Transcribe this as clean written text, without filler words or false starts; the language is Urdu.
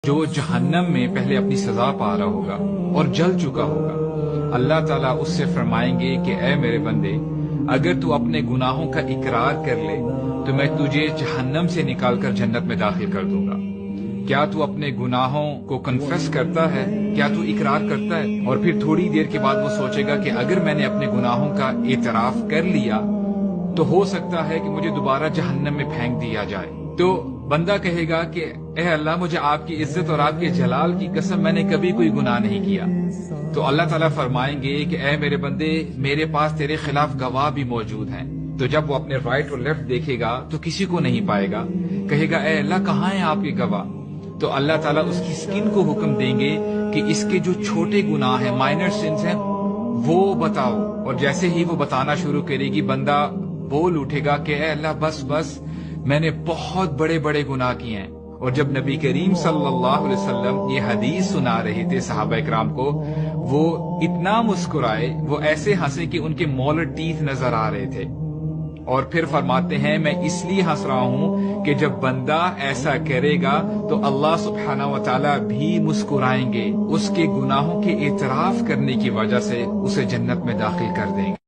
جو جہنم میں پہلے اپنی سزا پا رہا ہوگا اور جل چکا ہوگا، اللہ تعالیٰ اس سے فرمائیں گے کہ اے میرے بندے، اگر تو اپنے گناہوں کا اقرار کر لے تو میں تجھے جہنم سے نکال کر جنت میں داخل کر دوں گا۔ کیا تو اپنے گناہوں کو کنفیس کرتا ہے؟ کیا تو اقرار کرتا ہے؟ اور پھر تھوڑی دیر کے بعد وہ سوچے گا کہ اگر میں نے اپنے گناہوں کا اعتراف کر لیا تو ہو سکتا ہے کہ مجھے دوبارہ جہنم میں پھینک دیا جائے۔ تو بندہ کہے گا کہ اے اللہ، مجھے آپ کی عزت اور آپ کے جلال کی قسم، میں نے کبھی کوئی گناہ نہیں کیا۔ تو اللہ تعالیٰ فرمائیں گے کہ اے میرے بندے، میرے پاس تیرے خلاف گواہ بھی موجود ہیں۔ تو جب وہ اپنے رائٹ اور لیفٹ دیکھے گا تو کسی کو نہیں پائے گا، کہے گا اے اللہ، کہاں ہیں آپ کے گواہ؟ تو اللہ تعالیٰ اس کی سکن کو حکم دیں گے کہ اس کے جو چھوٹے گناہ ہیں، مائنر سنز ہیں، وہ بتاؤ۔ اور جیسے ہی وہ بتانا شروع کرے گی، بندہ بول اٹھے گا کہ اے اللہ، بس بس، میں نے بہت بڑے بڑے گناہ کیے ہیں۔ اور جب نبی کریم صلی اللہ علیہ وسلم یہ حدیث سنا رہے تھے صحابہ اکرام کو، وہ اتنا مسکرائے، وہ ایسے ہنسے کہ ان کے مولر ٹیتھ نظر آ رہے تھے۔ اور پھر فرماتے ہیں، میں اس لیے ہنس رہا ہوں کہ جب بندہ ایسا کرے گا تو اللہ سبحانہ و تعالیٰ بھی مسکرائیں گے، اس کے گناہوں کے اعتراف کرنے کی وجہ سے اسے جنت میں داخل کر دیں گے۔